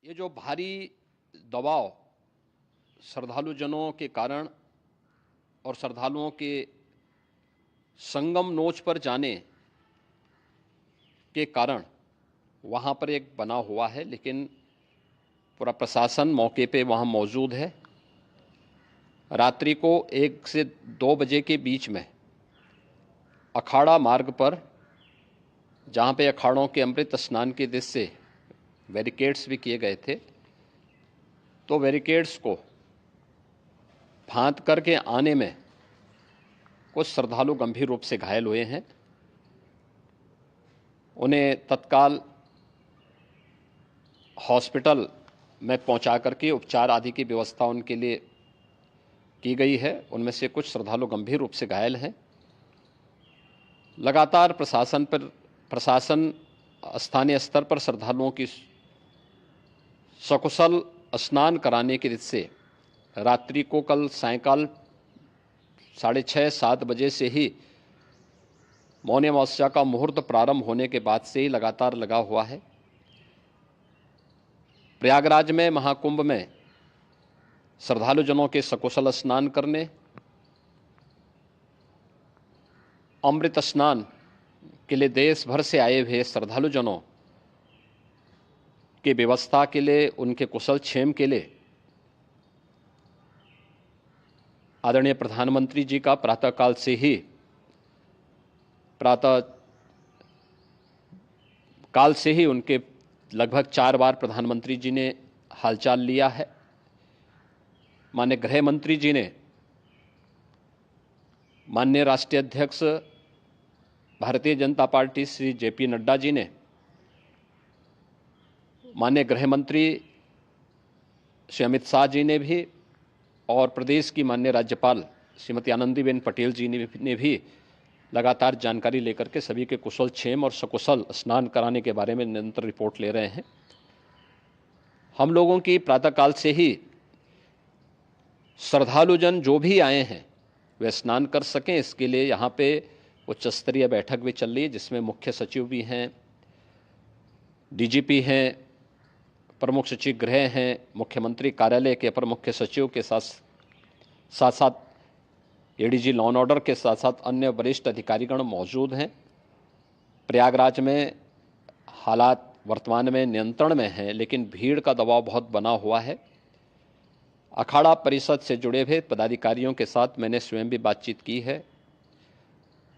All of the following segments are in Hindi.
ये जो भारी दबाव श्रद्धालुजनों के कारण और श्रद्धालुओं के संगम नोच पर जाने के कारण वहाँ पर एक बना हुआ है, लेकिन पूरा प्रशासन मौके पे वहाँ मौजूद है। रात्रि को 1 से 2 बजे के बीच में अखाड़ा मार्ग पर, जहाँ पे अखाड़ों के अमृत स्नान के दृश्य से बैरिकेड्स भी किए गए थे, तो बैरिकेड्स को फांद करके आने में कुछ श्रद्धालु गंभीर रूप से घायल हुए हैं। उन्हें तत्काल हॉस्पिटल में पहुंचा करके उपचार आदि की व्यवस्था उनके लिए की गई है। उनमें से कुछ श्रद्धालु गंभीर रूप से घायल हैं। लगातार प्रशासन स्थानीय स्तर पर श्रद्धालुओं की सकुशल स्नान कराने के दृष्टि से रात्रि को कल सायंकाल 6:30-7 बजे से ही मौनी अमावस्या का मुहूर्त प्रारंभ होने के बाद से ही लगातार लगा हुआ है। प्रयागराज में महाकुंभ में श्रद्धालुजनों के सकुशल स्नान करने, अमृत स्नान के लिए देश भर से आए हुए श्रद्धालुजनों की व्यवस्था के लिए, उनके कुशल क्षेम के लिए आदरणीय प्रधानमंत्री जी का प्रातःकाल से ही उनके लगभग 4 बार प्रधानमंत्री जी ने हालचाल लिया है। माननीय गृह मंत्री जी ने, माननीय राष्ट्रीय अध्यक्ष भारतीय जनता पार्टी श्री जेपी नड्डा जी ने, माननीय गृह मंत्री श्री अमित शाह जी ने भी, और प्रदेश की माननीय राज्यपाल श्रीमती आनंदीबेन पटेल जी ने भी लगातार जानकारी लेकर के सभी के कुशल क्षेम और सकुशल स्नान कराने के बारे में निरंतर रिपोर्ट ले रहे हैं। हम लोगों की प्रातःकाल से ही श्रद्धालुजन जो भी आए हैं वे स्नान कर सकें, इसके लिए यहाँ पे उच्च स्तरीय बैठक भी चल रही है, जिसमें मुख्य सचिव भी हैं, डीजीपी हैं, प्रमुख सचिव गृह हैं, मुख्यमंत्री कार्यालय के अपर मुख्य सचिव के साथ साथ एडीजी लॉ एंड ऑर्डर के साथ साथ अन्य वरिष्ठ अधिकारीगण मौजूद हैं। प्रयागराज में हालात वर्तमान में नियंत्रण में हैं, लेकिन भीड़ का दबाव बहुत बना हुआ है। अखाड़ा परिषद से जुड़े हुए पदाधिकारियों के साथ मैंने स्वयं भी बातचीत की है।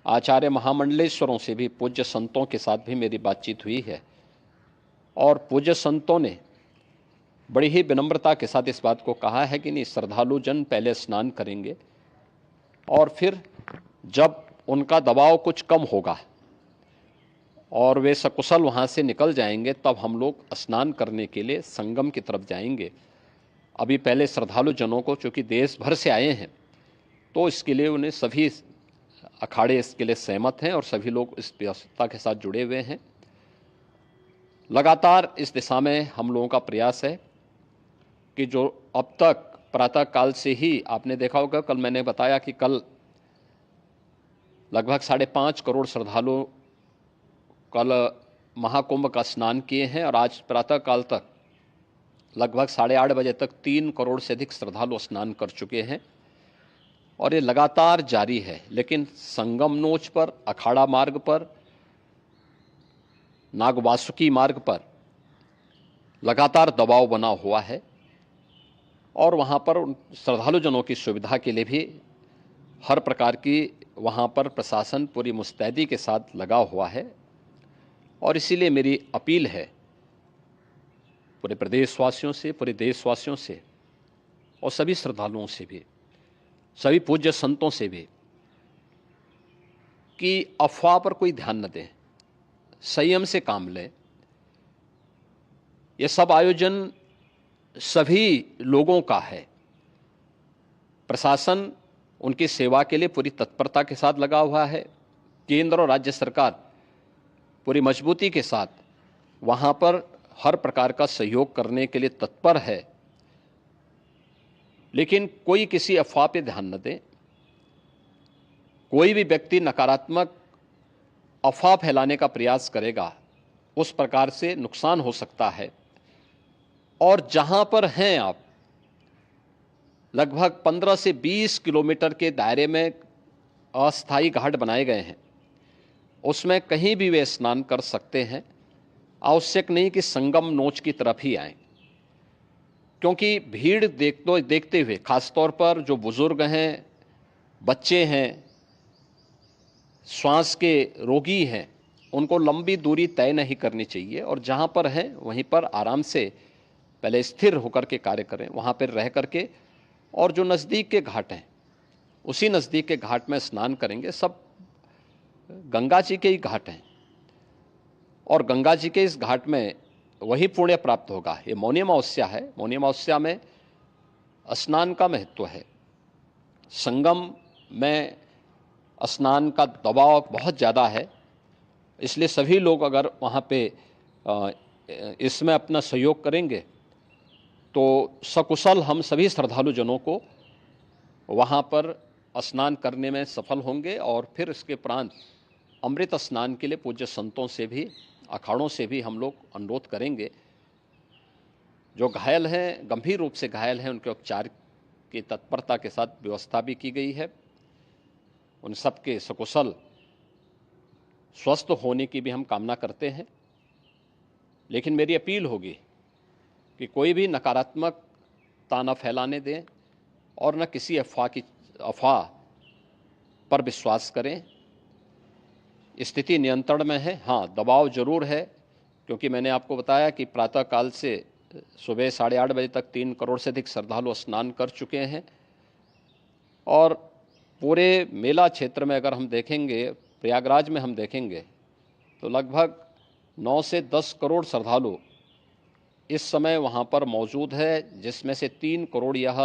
आचार्य महामंडलेश्वरों से भी, पूज्य संतों के साथ भी मेरी बातचीत हुई है, और पूज्य संतों ने बड़ी ही विनम्रता के साथ इस बात को कहा है कि नहीं, श्रद्धालु जन पहले स्नान करेंगे और फिर जब उनका दबाव कुछ कम होगा और वे सकुशल वहाँ से निकल जाएंगे, तब हम लोग स्नान करने के लिए संगम की तरफ जाएंगे। अभी पहले श्रद्धालु जनों को, चूँकि देश भर से आए हैं, तो इसके लिए उन्हें सभी अखाड़े इसके लिए सहमत हैं और सभी लोग इस व्यवस्था के साथ जुड़े हुए हैं। लगातार इस दिशा में हम लोगों का प्रयास है कि जो अब तक प्रातःकाल से ही आपने देखा होगा, कल मैंने बताया कि कल लगभग 5.5 करोड़ श्रद्धालु कल महाकुंभ का स्नान किए हैं, और आज प्रातःकाल तक लगभग 8:30 बजे तक 3 करोड़ से अधिक श्रद्धालु स्नान कर चुके हैं, और ये लगातार जारी है। लेकिन संगम नोच पर, अखाड़ा मार्ग पर, नागवासुकी मार्ग पर लगातार दबाव बना हुआ है, और वहाँ पर श्रद्धालुजनों की सुविधा के लिए भी हर प्रकार की वहाँ पर प्रशासन पूरी मुस्तैदी के साथ लगा हुआ है। और इसीलिए मेरी अपील है पूरे प्रदेशवासियों से, पूरे देशवासियों से, और सभी श्रद्धालुओं से भी, सभी पूज्य संतों से भी, कि अफवाह पर कोई ध्यान न दें, संयम से काम लें। ये सब आयोजन सभी लोगों का है। प्रशासन उनकी सेवा के लिए पूरी तत्परता के साथ लगा हुआ है। केंद्र और राज्य सरकार पूरी मजबूती के साथ वहाँ पर हर प्रकार का सहयोग करने के लिए तत्पर है। लेकिन कोई किसी अफवाह पे ध्यान न दे। कोई भी व्यक्ति नकारात्मक अफवाह फैलाने का प्रयास करेगा, उस प्रकार से नुकसान हो सकता है। और जहां पर हैं आप, लगभग 15 से 20 किलोमीटर के दायरे में अस्थायी घाट बनाए गए हैं, उसमें कहीं भी वे स्नान कर सकते हैं। आवश्यक नहीं कि संगम नोच की तरफ ही आएं, क्योंकि भीड़ देखते हुए, खासतौर पर जो बुजुर्ग हैं, बच्चे हैं, श्वास के रोगी हैं, उनको लंबी दूरी तय नहीं करनी चाहिए और जहां पर हैं वहीं पर आराम से पहले स्थिर होकर के कार्य करें, वहां पर रह करके, और जो नज़दीक के घाट हैं उसी नज़दीक के घाट में स्नान करेंगे। सब गंगा जी के ही घाट हैं और गंगा जी के इस घाट में वही पुण्य प्राप्त होगा। ये मौनी अमावस्या है, मौनी अमावस्या में स्नान का महत्व है। संगम में स्नान का दबाव बहुत ज़्यादा है, इसलिए सभी लोग अगर वहाँ पे इसमें अपना सहयोग करेंगे तो सकुशल हम सभी श्रद्धालु जनों को वहाँ पर स्नान करने में सफल होंगे और फिर इसके उपरांत अमृत स्नान के लिए पूज्य संतों से भी, अखाड़ों से भी हम लोग अनुरोध करेंगे। जो घायल हैं, गंभीर रूप से घायल हैं, उनके उपचार की तत्परता के साथ व्यवस्था भी की गई है। उन सबके सकुशल स्वस्थ होने की भी हम कामना करते हैं। लेकिन मेरी अपील होगी कि कोई भी नकारात्मकता न फैलाने दें और न किसी अफवाह पर विश्वास करें। स्थिति नियंत्रण में है, हाँ दबाव जरूर है, क्योंकि मैंने आपको बताया कि प्रातःकाल से सुबह 8:30 बजे तक 3 करोड़ से अधिक श्रद्धालु स्नान कर चुके हैं और पूरे मेला क्षेत्र में अगर हम देखेंगे, प्रयागराज में हम देखेंगे तो लगभग 9 से 10 करोड़ श्रद्धालु इस समय वहाँ पर मौजूद है, जिसमें से 3 करोड़ यह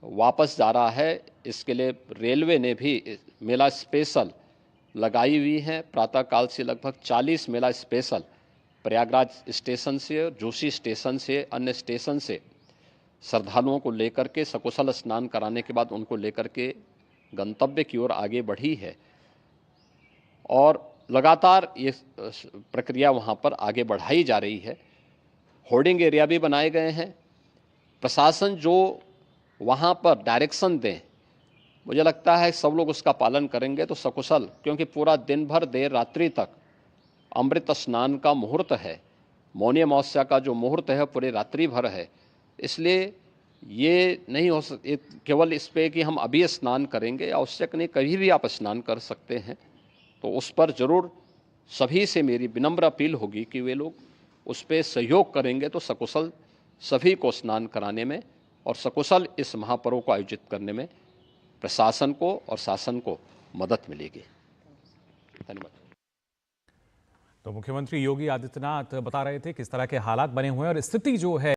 वापस जा रहा है। इसके लिए रेलवे ने भी मेला स्पेशल लगाई हुई है। प्रातःकाल से लगभग 40 मेला स्पेशल प्रयागराज स्टेशन से और जोशी स्टेशन से, अन्य स्टेशन से श्रद्धालुओं को लेकर के सकुशल स्नान कराने के बाद उनको लेकर के गंतव्य की ओर आगे बढ़ी है और लगातार ये प्रक्रिया वहाँ पर आगे बढ़ाई जा रही है। होर्डिंग एरिया भी बनाए गए हैं। प्रशासन जो वहाँ पर डायरेक्शन दें, मुझे लगता है सब लोग उसका पालन करेंगे तो सकुशल, क्योंकि पूरा दिन भर देर रात्रि तक अमृत स्नान का मुहूर्त है। मौनी अमावस्या का जो मुहूर्त है पूरे रात्रि भर है, इसलिए ये नहीं हो केवल इस पे कि हम अभी स्नान करेंगे, आवश्यक नहीं, कभी भी आप स्नान कर सकते हैं। तो उस पर ज़रूर सभी से मेरी विनम्र अपील होगी कि वे लोग उस पर सहयोग करेंगे तो सकुशल सभी को स्नान कराने में और सकुशल इस महापर्व को आयोजित करने में प्रशासन को और शासन को मदद मिलेगी। धन्यवाद। तो मुख्यमंत्री योगी आदित्यनाथ बता रहे थे किस तरह के हालात बने हुए हैं और स्थिति जो है